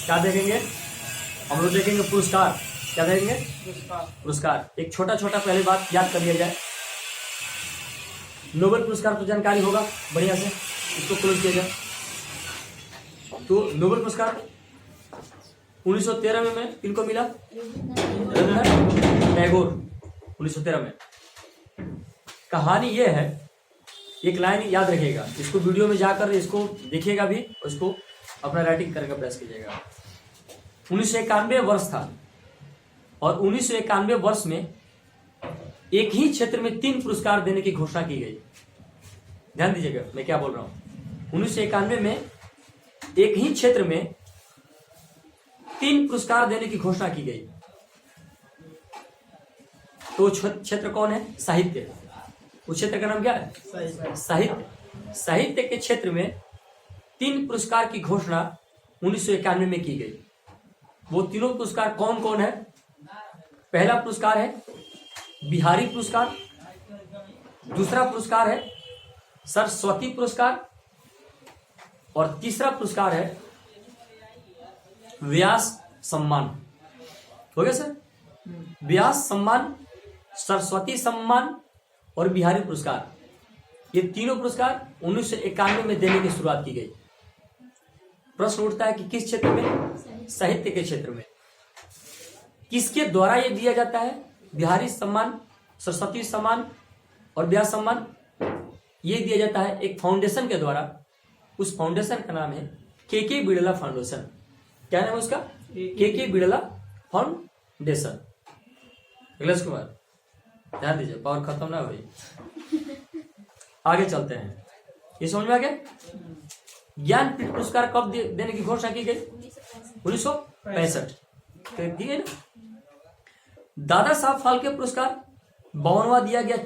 क्या देखेंगे हम लोग? देखेंगे पुरस्कार। क्या देखेंगे? पुरस्कार। एक छोटा छोटा पहले बात याद कर लिया जाए। नोबेल पुरस्कार तो जानकारी होगा बढ़िया से, इसको क्लोज किया जाए। तो नोबेल पुरस्कार 1913 में किनको मिला? रविंद्रनाथ टैगोर, 1913 में। कहानी यह है, एक लाइन याद रखिएगा, इसको वीडियो में जाकर इसको देखिएगा भी, उसको अपना राइटिंग करने का प्रयास कीजिएगा। 1991 वर्ष था और 1991 वर्ष में एक ही क्षेत्र में 3 पुरस्कार देने की घोषणा की गई। ध्यान दीजिएगा मैं क्या बोल रहा हूं। 1991 में एक ही क्षेत्र में 3 पुरस्कार देने की घोषणा की गई। तो क्षेत्र कौन है? साहित्य। उस क्षेत्र का नाम क्या है? साहित्य। साहित्य के क्षेत्र में 3 पुरस्कार की घोषणा 1991 में की गई। वो तीनों पुरस्कार कौन कौन है? पहला पुरस्कार है बिहारी पुरस्कार, दूसरा पुरस्कार है सरस्वती पुरस्कार और तीसरा पुरस्कार है व्यास सम्मान। हो गया सर? व्यास सम्मान, सरस्वती सम्मान और बिहारी पुरस्कार, ये तीनों पुरस्कार 1991 में देने की शुरुआत की गई। प्रश्न उठता है कि किस क्षेत्र में? साहित्य के क्षेत्र में। किसके द्वारा ये दिया जाता है? बिहारी सम्मान, सरस्वती सम्मान और व्यास सम्मान ये दिया जाता है एक फाउंडेशन के द्वारा। उस फाउंडेशन का नाम है के बिड़ला फाउंडेशन। क्या नाम है उसका? के बिड़ला फाउंडेशन। अखिलेश कुमार ध्यान दीजिए, पावर खत्म ना हो। आगे चलते हैं, ये समझ में आ गया? ज्ञानपीठ पुरस्कार कब देने की घोषणा की गई? 1965। दी गई ना। दादा साहब फाल्के पुरस्कार 52वां दिया गया।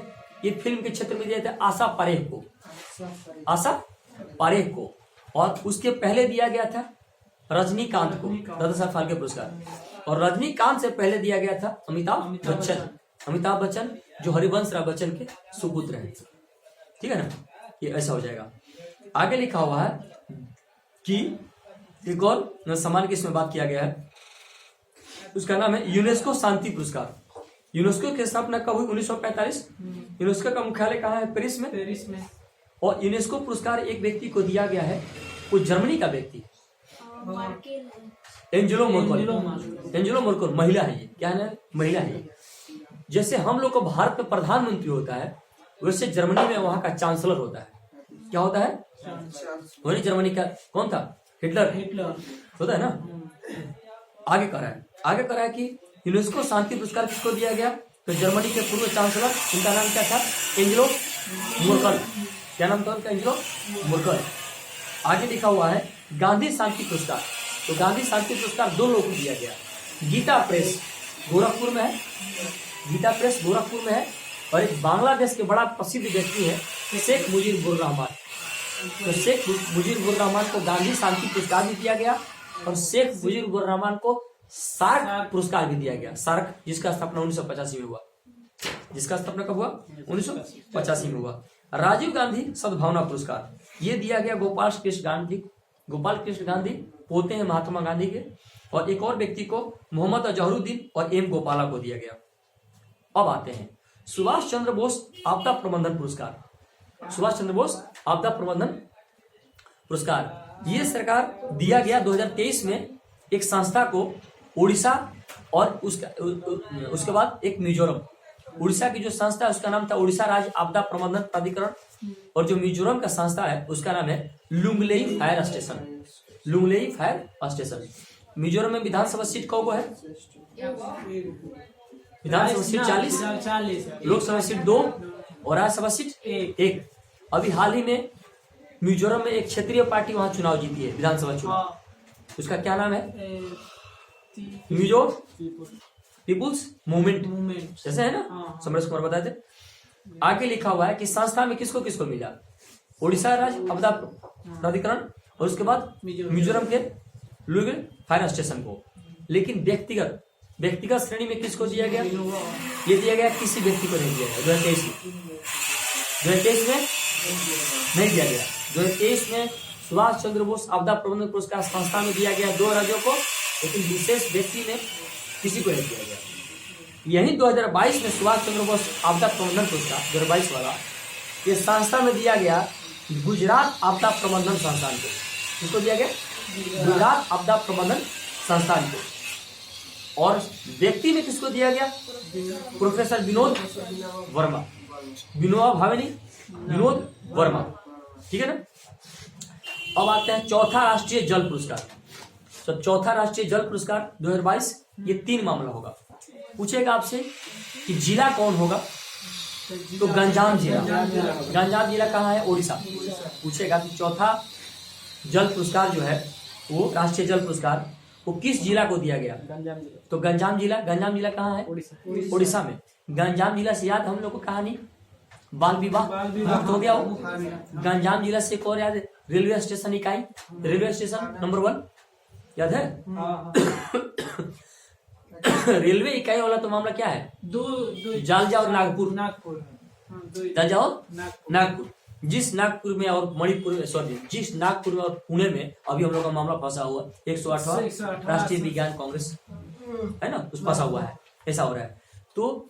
ये फिल्म के क्षेत्र में दिया था आशा पारेख को, आशा पारेख को, और उसके पहले दिया गया था रजनीकांत को दादा साहब फाल्के पुरस्कार। और रजनीकांत से पहले दिया गया था अमिताभ बच्चन। अमिताभ बच्चन जो हरिवंश राय बच्चन के सुपुत्र हैं। ठीक है ना? ये ऐसा हो जाएगा। आगे लिखा हुआ है कि एक और सम्मान की इसमें बात किया गया है, उसका नाम है यूनेस्को शांति पुरस्कार। यूनेस्को की स्थापना कब हुई? 1945। यूनेस्को का मुख्यालय कहाँ है? पेरिस में। और यूनेस्को पुरस्कार एक व्यक्ति को दिया गया है, वो जर्मनी का व्यक्ति, एंजेलो मर्केल। एंजेलो मर्केल महिला है। ये क्या है? महिला है। जैसे हम लोग को भारत में प्रधानमंत्री होता है, वैसे जर्मनी में वहां का चांसलर होता है। क्या होता है? वही जर्मनी का कौन था? हिटलर होता है ना। आगे कर रहा है कि यूनेस्को शांति पुरस्कार किसको दिया गया? तो जर्मनी के पूर्व चांसलर, उनका नाम क्या था? Angelo Merkel. क्या नाम था उनका? Angelo Merkel. आगे लिखा हुआ है गांधी शांति पुरस्कार। तो गांधी शांति पुरस्कार 2 लोगों को दिया गया। गीता प्रेस गोरखपुर में है, गीता प्रेस गोरखपुर में है, और एक बांग्लादेश के बड़ा प्रसिद्ध व्यक्ति है शेख मुजीबुर रहमान। तो शेख मुजीबुर रहमान को गांधी शांति पुरस्कार भी दिया गया और शेख मुजीबुर रहमान को सार्क पुरस्कार भी दिया गया। सार्क जिसका स्थापना 1985 में हुआ। जिसका स्थापना कब हुआ? 1985 में हुआ। राजीव गांधी सद्भावना पुरस्कार ये दिया गया गोपाल कृष्ण गांधी पोते हैं महात्मा गांधी के, और एक और व्यक्ति को मोहम्मद अजहरुद्दीन और एम गोपाला को दिया गया। अब आते हैं सुभाष चंद्र बोस आपदा प्रबंधन पुरस्कार। सुभाष चंद्र बोस आपदा प्रबंधन पुरस्कार ये सरकार दिया गया 2023 में एक संस्था को, उड़ीसा और उसके बाद एक मिजोरम। उड़ीसा की जो संस्था है उसका नाम था उड़ीसा राज्य आपदा प्रबंधन प्राधिकरण, और जो मिजोरम का संस्था है उसका नाम है Lunglei fire station. Lunglei fire station. Mizoram में विधानसभा सीट कौन है? विधानसभा सीट 40, लोकसभा सीट 2 और राज्यसभा सीट 1। अभी हाल ही में मिजोरम में एक क्षेत्रीय पार्टी वहां चुनाव जीती है, विधानसभा चुनाव। उसका क्या नाम है? मिजो पीपुल्स मूवमेंट जैसे है ना, समरेश कुमार बताए थे। आगे लिखा हुआ है कि संस्था में किसको किसको मिला? उड़ीसा राज्य आपदा प्राधिकरण और उसके बाद मिजोरम के लुंगलेई फायर स्टेशन को। लेकिन व्यक्तिगत श्रेणी में किसको दिया गया? ये दिया गया किसी व्यक्ति को नहीं दिया गया। 2023 में नहीं दिया गया। 2023 में सुभाष चंद्र बोस आपदा प्रबंधन पुरस्कार संस्था में दिया गया 2 राज्यों को, लेकिन विशेष व्यक्ति ने किसी को नहीं दिया गया। यही 2022 में सुभाष चंद्र बोस आपदा प्रबंधन पुरस्कार 2022 वाला ये संस्था में दिया गया गुजरात आपदा प्रबंधन संस्थान को। किसको दिया गया? गुजरात आपदा प्रबंधन संस्थान को। और व्यक्ति में किसको दिया गया? प्रोफेसर विनोद वर्मा, विनोबा भावे नहीं, विनोद वर्मा। ठीक है ना। अब आते हैं चौथा राष्ट्रीय जल पुरस्कार। तो चौथा राष्ट्रीय जल पुरस्कार 2022 ये 3 मामला होगा। पूछेगा आपसे कि जिला कौन होगा, तो गंजाम जिला। गंजाम जिला कहाँ है? ओडिशा। पूछेगा कि चौथा जल पुरस्कार जो है वो राष्ट्रीय जल पुरस्कार वो किस जिला को दिया गया? तो गंजाम जिला। गंजाम जिला कहाँ है? ओडिशा में। गंजाम जिला से याद हम लोग को कहानी बाल विवाह मुक्त हो गया हो। गंजाम जिला से एक और याद है, रेलवे स्टेशन इकाई, रेलवे स्टेशन नंबर 1 याद है? रेलवे इकाई वाला तो मामला क्या है? जालजा और नागपुर। जालजा और नागपुर। जिस नागपुर में और मणिपुर में, सॉरी, जिस नागपुर में और पुणे में अभी हम लोग का मामला फंसा हुआ 108वां राष्ट्रीय विज्ञान कांग्रेस है ना, उस फंसा हुआ है, ऐसा हो रहा है। तो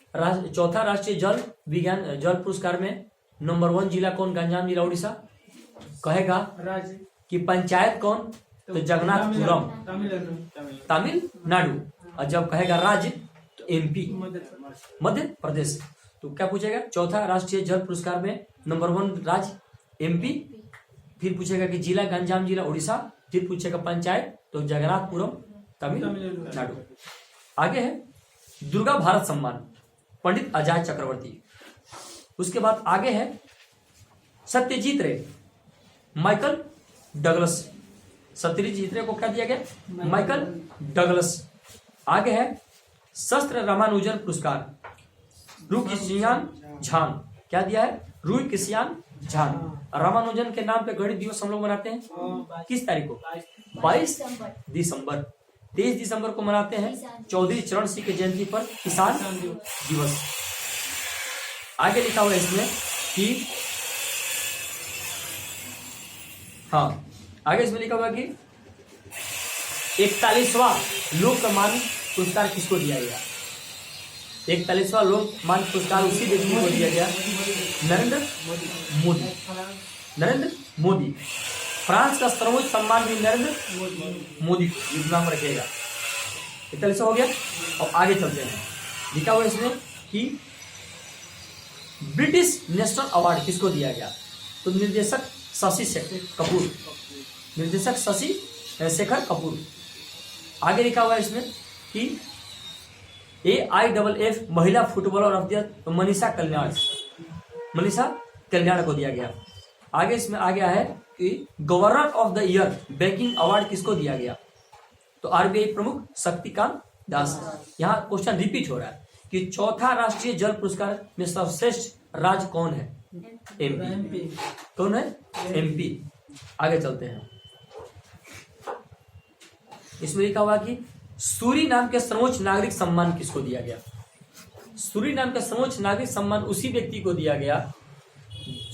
चौथा राष्ट्रीय जल विज्ञान जल पुरस्कार में नंबर 1 जिला कौन? गंजाम जिला ओडिशा। कहेगा कि पंचायत कौन? तो जगन्नाथपुरम तमिलनाडु। और जब कहेगा राज्य तो MP मध्य प्रदेश। तो क्या पूछेगा? चौथा राष्ट्रीय जल पुरस्कार में नंबर 1 राज्य MP, फिर पूछेगा कि जिला गंजाम जिला ओडिशा, फिर पूछेगा पंचायत तो जगन्नाथपुरम तमिलनाडु। आगे है दुर्गा भारत सम्मान पंडित आजाद चक्रवर्ती। उसके बाद आगे है सत्यजीत रे माइकल डगलस। सत्यजीत रे को क्या दिया गया? Michael Douglas. आगे है शस्त्र रामानुजन पुरस्कार रू किसियान झांग। क्या दिया है? रू किसियान झांग। रामानुजन के नाम पे गणित दिवस हम लोग मनाते हैं किस तारीख को? 22 दिसंबर। 23 दिसंबर को मनाते हैं चौधरी चरण सिंह की जयंती पर किसान दिवस। आगे लिखा हुआ है इसमें कि हाँ, आगे इसमें लिखा हुआ कि 41वां लोकमान्य पुरस्कार किसको दिया गया? 41वां लोकमान्य पुरस्कार उसी व्यक्ति को दिया गया, नरेंद्र मोदी। नरेंद्र मोदी। फ्रांस का सर्वोच्च सम्मान भी नरेंद्र मोदी को नाम रखेगा। 41वां हो गया। और आगे चलते हैं, लिखा हुआ इसमें कि ब्रिटिश नेशनल अवार्ड किसको दिया गया? तो निर्देशक शशि कपूर। निर्देशक शशि शेखर कपूर। आगे लिखा हुआ है इसमें कि AIFF महिला footballer of the year Manisha Kalyan को दिया गया। आगे इसमें आ गया है कि governor of the year banking award किसको दिया गया? तो RBI प्रमुख शक्तिकांत दास। यहाँ क्वेश्चन रिपीट हो रहा है कि चौथा राष्ट्रीय जल पुरस्कार में सर्वश्रेष्ठ राज्य कौन है? MP। कौन है? MP। आगे चलते हैं, इसमें लिखा हुआ कि सूरी नाम के सर्वोच्च नागरिक सम्मान किसको दिया गया? सूरी नाम का सर्वोच्च नागरिक सम्मान उसी व्यक्ति को दिया गया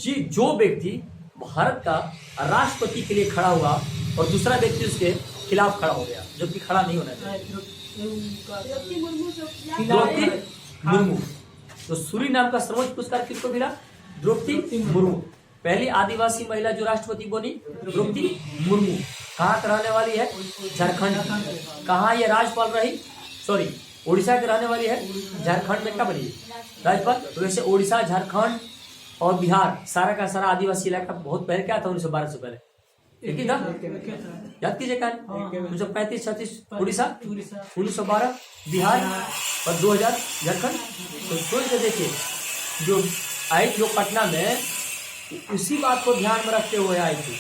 जो व्यक्ति भारत का राष्ट्रपति के लिए खड़ा हुआ और दूसरा व्यक्ति उसके खिलाफ खड़ा हो गया, जबकि खड़ा नहीं होना चाहिए। द्रौपदी मुर्मू। तो सूरी नाम का सर्वोच्च पुरस्कार किसको मिला? द्रौपदी मुर्मू। पहली आदिवासी महिला जो राष्ट्रपति बनी द्रौपदी मुर्मू। कहाँ रहने वाली है? झारखंड। कहाँ ये राज्यपाल रही? सॉरी, ओडिशा के रहने वाली है। झारखंड में क्या बनी राज्यपाल? तो वैसे ओडिशा, झारखंड और बिहार सारा का सारा आदिवासी इलाका बहुत पहले क्या था? 1912 से पहले एक ही था। याद कीजिए क्या? 1935 36 उड़ीसा, 1912 बिहार और 2000 झारखंड। तो सोच के देखिए, जो आई थी पटना में, उसी बात को ध्यान में रखते हुए आई थी।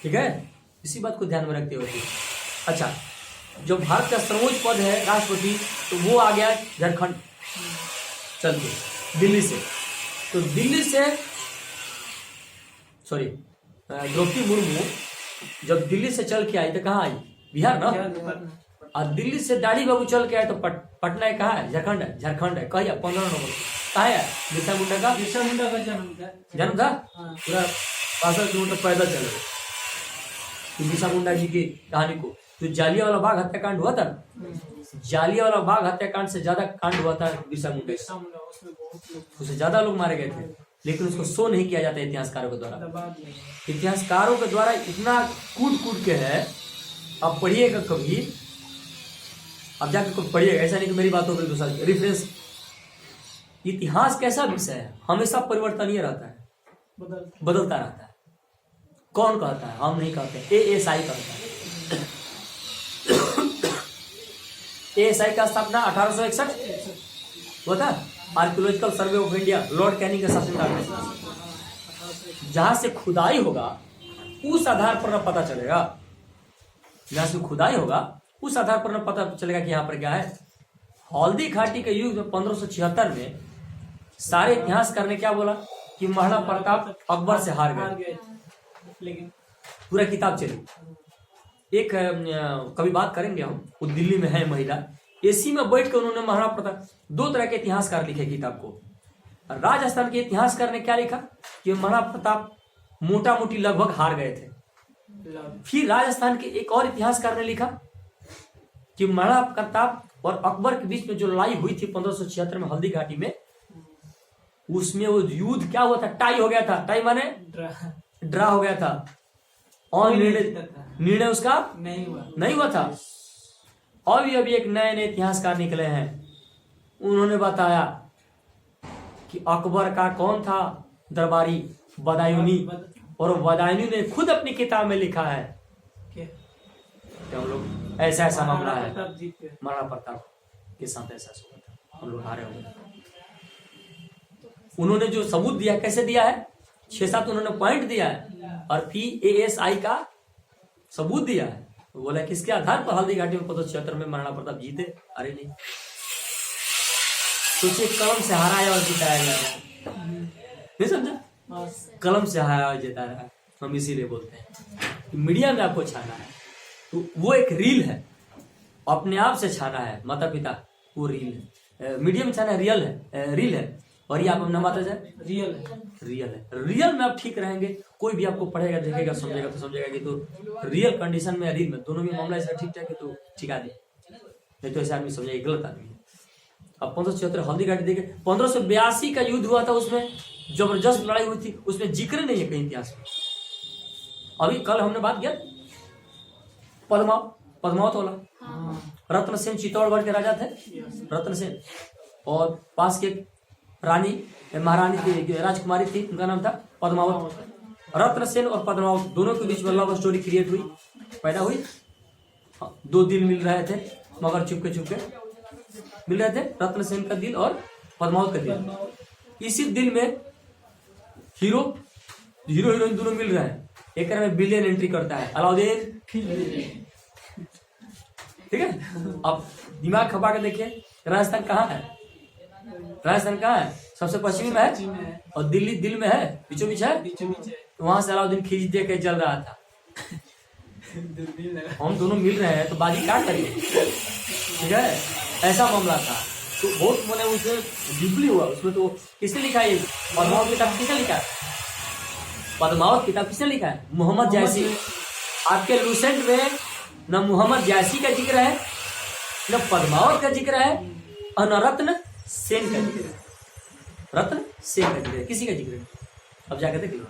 ठीक है, इसी बात को ध्यान में रखते हुए थी। अच्छा, जो भारत का सर्वोच्च पद है राष्ट्रपति, तो वो आ गया झारखंड चल के दिल्ली से। तो दिल्ली से सॉरी द्रौपदी मुर्मू जब दिल्ली से चल के आई तो कहाँ आई? बिहार ना। और दिल्ली से दाढ़ी बाबू चल के आए तो पटना है। कहाँ है? झारखंड है। झारखंड है। कहिए 15 नंबर कहाँ है? बिरसा मुंडा का जन्म था। पूरा 65 किलोमीटर पैदल चले। बिरसा मुंडा जी की कहानी को। तो जालियांवाला बाग हत्याकांड हुआ था ना, जालियांवाला बाग हत्याकांड से ज्यादा कांड हुआ था बिरसा मुंडा, उससे ज्यादा लोग मारे गए थे, लेकिन उसको शो नहीं किया जाता इतिहासकारों के द्वारा। इतिहासकारों के द्वारा इतना कूट कूट के है, आप पढ़िएगा कभी, आप जाकर पढ़िएगा, ऐसा नहीं कि मेरी बातों पर दूसरा रिफरेंस। इतिहास कैसा विषय है, हमेशा परिवर्तनीय रहता है, बदलता रहता है। कौन कहता है? हम नहीं कहते, ASI कहता है। ASI का स्थापना 1861 हुआ था, archaeological survey of India, Lord Canning के शासनकाल में। जहां से खुदाई होगा उस आधार पर न पता चलेगा, जहां से खुदाई होगा उस आधार पर न पता चलेगा कि यहाँ पर क्या है। हल्दी घाटी के युग में 1576 में सारे इतिहासकार ने क्या बोला कि महाराणा प्रताप अकबर से हार गए, लेकिन पूरा किताब चली। एक कभी बात करेंगे हम, वो दिल्ली में है महिला, एसी में बैठ के उन्होंने महाराणा प्रताप, 2 तरह के इतिहासकार लिखे किताब को। राजस्थान के इतिहासकार ने क्या लिखा कि महाराणा प्रताप मोटा मोटी लगभग हार गए थे। फिर राजस्थान के एक और इतिहासकार ने लिखा कि महाराणा प्रताप और अकबर के बीच में जो लड़ाई हुई थी 1576 में हल्दी घाटी में, उसमें वो युद्ध क्या हुआ था, टाई हो गया था। टाई माने ड्रा हो गया था, और निर्णय उसका नहीं हुआ था। अभी एक नए इतिहासकार निकले हैं, उन्होंने बताया कि अकबर का कौन था दरबारी, बदायूनी, और बदायूनी ने खुद अपनी किताब में लिखा है कि हम लोग ऐसा मामला है, महाराणा प्रताप के साथ ऐसा हुआ था, हम लोग हारे हुए। उन्होंने जो सबूत दिया, कैसे दिया है, 6-7 उन्होंने पॉइंट दिया है, और फिर ASI का सबूत दिया है। बोला किसके आधार पर हल्दी घाटी में 1576 में महाराणा प्रताप जीते? अरे नहीं, सोचिए, कलम से हराया और जिताया जा रहा है, नहीं समझा? कलम से हराया और जिताया है। हम इसीलिए बोलते हैं कि मीडिया में आपको छाना है तो वो एक रील है, अपने आप से छाना है, माता पिता वो रील है। मीडिया में छाना रियल है, रील है, और ये आप अपना माता जाए रियल है। रियल में आप ठीक रहेंगे, कोई भी आपको पढ़ेगा, देखेगा, समझेगा तो समझेगा कि तो रियल कंडीशन में, रील में, दोनों में मामला ऐसा ठीक ठाक है तो ठिका दे, नहीं तो ऐसा आदमी समझेगा गलत आदमी है। अब 1576 हल्दी घाटी देखे, 1582 का युद्ध हुआ था, उसमें जबरदस्त लड़ाई हुई थी, उसमें जिक्र नहीं है कहीं इतिहास में। अभी कल हमने बात किया पद्मावत वाला, रत्न सेन चित्तौड़गढ़ के राजा थे, रत्न सेन, और पास के रानी महारानी थी, राजकुमारी थी, उनका नाम था पद्मावत। रत्न सेन और पद्मावत दोनों के बीच में लव स्टोरी क्रिएट हुई, पैदा हुई। 2 दिल मिल रहे थे, मगर चुपके चुपके मिल रहे थे, रत्न सेन का दिल और पद्मावत का दिल। इसी दिल में हीरो हीरोइन दोनों मिल रहे हैं, एक में विलेन एंट्री करता है, अलाउद्दीन, ठीक है। अब दिमाग खपा के देखिए, राजस्थान कहाँ है, राजस्थान कहाँ है, सबसे पश्चिमी में है, और दिल्ली दिल में है, बीचों बीच है, तो वहां से अलाउद्दीन खींच दे के चल रहा था। हम दोनों मिल रहे हैं तो बाजी क्या करिए, ठीक है, ऐसा मामला था। तो बहुत मैंने उसमें डीपली हुआ, उसमें तो किसने लिखा है, पद्मावत किताब किसने लिखा है, पद्मावत किताब किसने लिखा है, मोहम्मद जायसी। आपके लूसेंट में न मोहम्मद जायसी का जिक्र है, न पद्मावत का जिक्र है, और न रत्न सेन का जिक्र है, रत्न सेन का जिक्र है, किसी का जिक्र है। अब जाकर देख लो,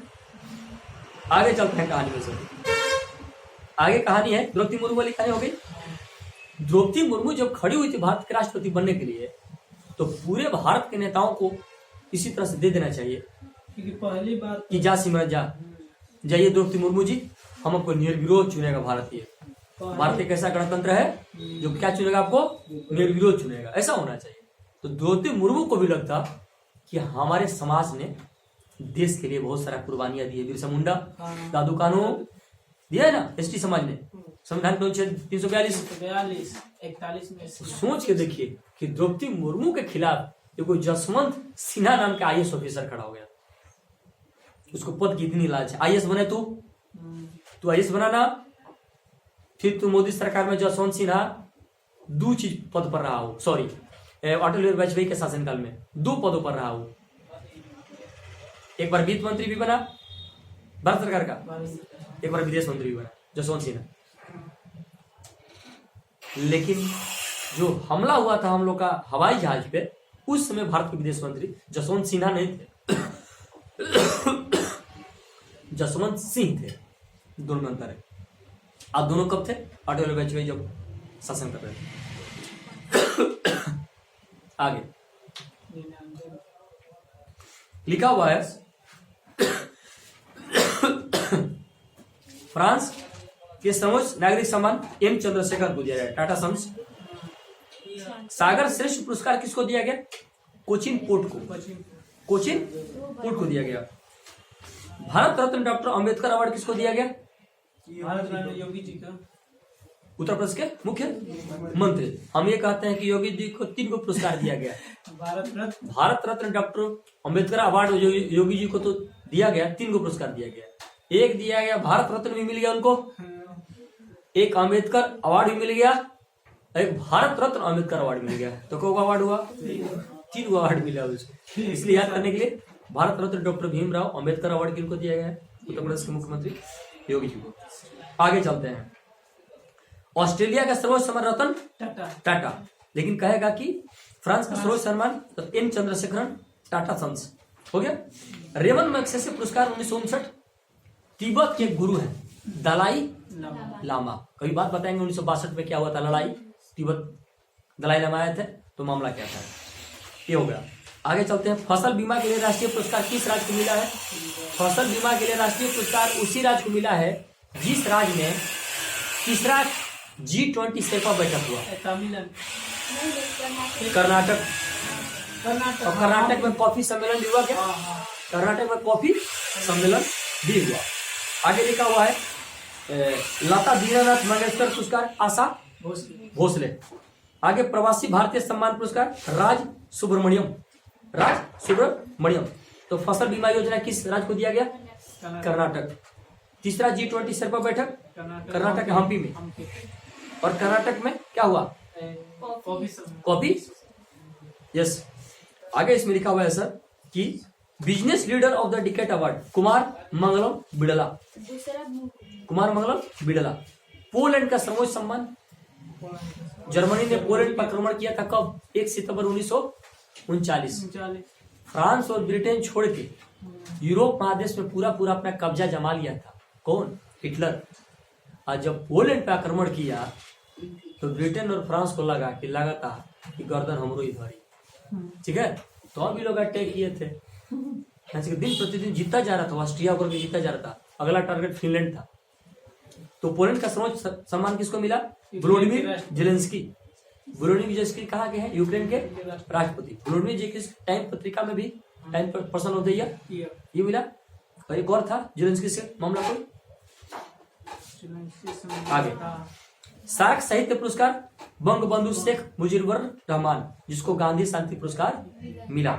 आगे चलते हैं कहानी में। सब आगे कहानी है द्रौपदी मुर्मू वाली कहानी हो गई। द्रौपदी मुर्मू जब खड़ी हुई थी भारत के राष्ट्रपति बनने के लिए, तो पूरे भारत के नेताओं को इसी तरह से दे देना चाहिए, क्योंकि पहली बार कि जा सिमरन जा, जाइए द्रौपदी मुर्मू जी, हम आपको निर्विरोध चुनेगा भारतीय। भारत एक ऐसा गणतंत्र है जो क्या चुनेगा, आपको निर्विरोध चुनेगा, ऐसा होना चाहिए। तो द्रौपदी मुर्मू को भी लगता कि हमारे समाज ने देश के लिए बहुत सारा कुर्बानियां दी है, बिरसा मुंडा, दादू कानू दिया है ना, एसटी समाज ने, संविधान 342-41 में। सोच के देखिए कि द्रौपदी मुर्मू के खिलाफ कोई जसवंत सिन्हा नाम का IAS ऑफिसर खड़ा हो गया, उसको पद की इतनी लालच है। IAS बने तू IAS बनाना, फिर तू मोदी सरकार में जसवंत सिन्हा 2 चीज पद पर रहा हो, सॉरी अटल बिहारी वाजपेयी के शासनकाल में 2 पदों पर रहा हो। एक बार वित्त मंत्री भी बना भारत सरकार का, एक बार विदेश मंत्री भी बना। जसवंत सिन्हा। लेकिन जो हमला हुआ था हम लोग का हवाई जहाज पे, उस समय भारत के विदेश मंत्री जसवंत सिन्हा नहीं थे, जसवंत सिंह थे। दोनों में अंतर है। आप दोनों कब थे? अटल बिहारी वाजपेयी जब शासन कर रहे थे। आगे लिखा हुआ है फ्रांस के सर्वोच्च नागरिक सम्मान एम चंद्रशेखर को दिया गया, टाटा सन्स। सागर श्रेष्ठ पुरस्कार किसको दिया गया? कोचिन पोर्ट को, कोचिन पोर्ट को दिया गया। भारत रत्न डॉक्टर अंबेडकर अवार्ड किसको दिया गया? भारत रत्न योगी जी का, उत्तर प्रदेश के मुख्यमंत्री। हम ये कहते हैं कि योगी जी को 3 को पुरस्कार दिया गया। भारत रत्न डॉक्टर अंबेडकर अवार्ड योगी जी को तो दिया गया, 3 को पुरस्कार दिया गया। एक दिया गया भारत रत्न भी मिल गया उनको, एक अंबेडकर अवार्ड भी मिल गया, एक भारत रत्न अंबेडकर अवार्ड मिल गया। तो कौन अवार्ड हुआ? 3 को अवार्ड मिला उसको। इसलिए याद करने के लिए भारत रत्न डॉक्टर भीमराव अंबेडकर अवार्ड किनको दिया गया है? उत्तर प्रदेश के मुख्यमंत्री योगी जी को। आगे चलते हैं। ऑस्ट्रेलिया का सर्वोच्च सम्मान रतन टाटा, लेकिन कहेगा कि फ्रांस का सर्वोच्च सम्मान एम चंद्रशेखरन टाटा सन्स हो गया। रेमन मैग्सेसे पुरस्कार 1959 तिब्बत के गुरु हैं दलाई लामा। कभी बात बताएंगे 1962 में क्या हुआ था लड़ाई, तिब्बत दलाई लामा आए थे तो मामला क्या था, ये हो गया। आगे चलते हैं। फसल बीमा के लिए राष्ट्रीय पुरस्कार किस राज्य को मिला है? फसल बीमा के लिए राष्ट्रीय पुरस्कार उसी राज्य को मिला है जिस राज्य में तीसरा G20 शेरपा बैठक हुआ। कर्नाटक। और कर्नाटक में कॉफी सम्मेलन भी हुआ क्या? कर्नाटक में कॉफी सम्मेलन भी हुआ। आगे लिखा हुआ है लता दीनानाथ मंगेशकर पुरस्कार आशा भोसले। आगे प्रवासी भारतीय सम्मान पुरस्कार राज सुब्रमण्यम। तो फसल बीमा योजना किस राज्य को दिया गया? कर्नाटक। तीसरा G20 शेरपा बैठक कर्नाटक हम्पी में। और कर्नाटक में क्या हुआ? कॉफी। यस। आगे इसमें लिखा हुआ है सर कि business leader of the decade award Kumar Mangalam Birla. Poland का सर्वोच्च सम्मान। जर्मनी ने पोलैंड पर आक्रमण किया था कब? 1 सितंबर 1939। फ्रांस और ब्रिटेन छोड़ के यूरोप महादेश में पूरा अपना कब्जा जमा लिया था। कौन? हिटलर। और जब पोलैंड पे आक्रमण किया तो ब्रिटेन और फ्रांस को लगा कि गर्दन हमरो ही धरी, ठीक है। तो अभी लोग अटैक किए थे, दिन प्रतिदिन जीता जा रहा था, ऑस्ट्रिया को भी जीता जा रहा था। अगला टारगेट फिनलैंड था। तो पोलैंड का सर्वोच्च सम्मान किसको मिला? Volodymyr Zelensky. वोलोडिमिर जेलेंस्की कहाँ के हैं? यूक्रेन के राष्ट्रपति। वोलोडिमिर जेलेंस्की टाइम पत्रिका में भी time person of the year ये मिला। और एक और था जेलेंस्की से मामला कोई। आगे सार्क साहित्य पुरस्कार बंगबंधु शेख मुजीबुर रहमान, जिसको गांधी शांति पुरस्कार मिला।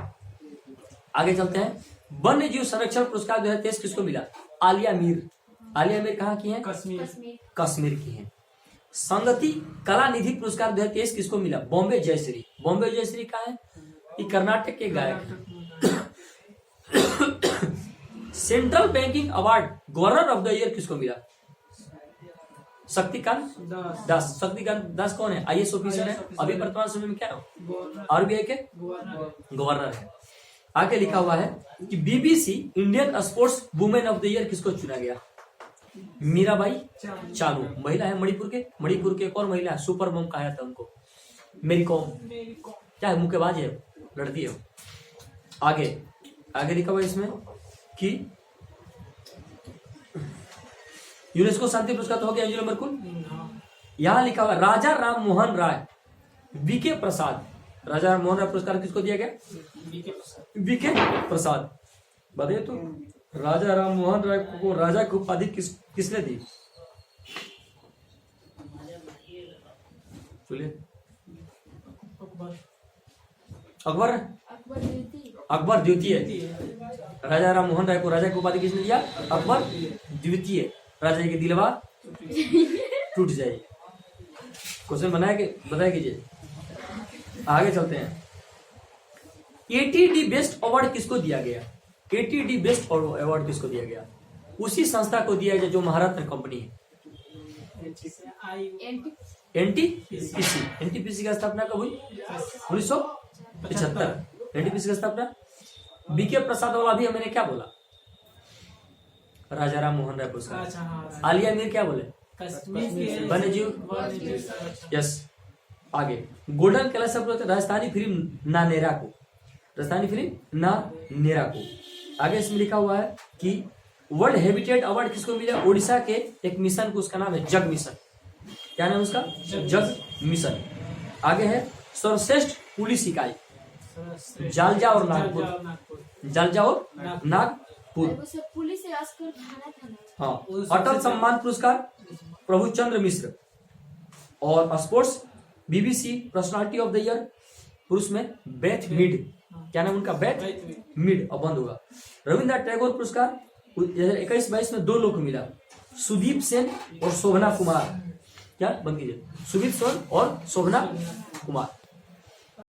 आगे चलते हैं। वन्य जीव संरक्षण पुरस्कार 2023 किसको मिला? आलिया मीर। आलिया मीर कहाँ की है? कश्मीर की है। संगति कला निधि पुरस्कार 2023 किसको मिला? बॉम्बे जयश्री। बॉम्बे जयश्री कहाँ है? ये कर्नाटक के गायक। Central banking award governor of the year किसको मिला? शक्तिकांत दास। शक्तिकांत दास कौन है? IAS ऑफिसर है, अभी वर्तमान समय में क्या है? RBI के गवर्नर है। आगे लिखा हुआ है कि BBC Indian sports women of the year किसको चुना गया? मीराबाई चानू, महिला है मणिपुर के एक और महिला है, सुपर मॉम कहा था उनको, मेरी कॉम। क्या है? मुक्केबाज है, लड़ती है। आगे लिखा हुआ है इसमें कि यूनेस्को शांति पुरस्कार तो हो गया एंजेलो मर्कुल। यहाँ लिखा हुआ राजा राम मोहन राय बीके प्रसाद। राजा राम मोहन राय पुरस्कार किसको दिया गया? बीके प्रसाद। बताइए तो राजा राम मोहन राय को राजा की उपाधि किसने दी? अकबर द्वितीय। राजा राम मोहन राय को राजा की उपाधि किसने दिया? अकबर द्वितीय। राजा की दिलवा टूट जाएगी। क्वेश्चन बताया कीजिए। आगे चलते हैं। ATD बेस्ट अवार्ड किसको दिया गया? ATD बेस्ट अवार्ड किसको दिया गया? उसी संस्था को दिया गया जो महारत्न कंपनी है। एनटीपीसी। एनटीपीसी का स्थापना कब हुई? 1975। एनटीपीसी का स्थापना। बीके प्रसाद वाला भी मैंने क्या बोला? राजा राम मोहन राय पुरस्कार। आलिया मीर क्या बोले? वन्य जीव। यस। आगे गोल्डन कैलाश राजस्थानी फिल्म नानेरा को, राजस्थानी फिल्म नानेरा को। आगे इसमें लिखा हुआ है कि वर्ल्ड हैबिटेट अवार्ड किसको मिला? ओडिशा के एक मिशन को, उसका नाम है जग मिशन। क्या नाम है उसका? जग मिशन। आगे है सर्वश्रेष्ठ पुलिस इकाई, जालजा और नागपुर। जालजा और नागपुर। पुलिस थाना था। हाँ। अटल सम्मान पुरस्कार प्रभु चंद्र मिश्र। और sports BBC personality of the year पुरुष में बेथ मिड। क्या नाम उनका? Beth mid. अब बंद होगा। रविंद्रनाथ टैगोर पुरस्कार 2021-22 में 2 लोग को मिला, सुदीप सेन और शोभना कुमार। क्या बंद कीजिए? सुदीप सेन और शोभना कुमार।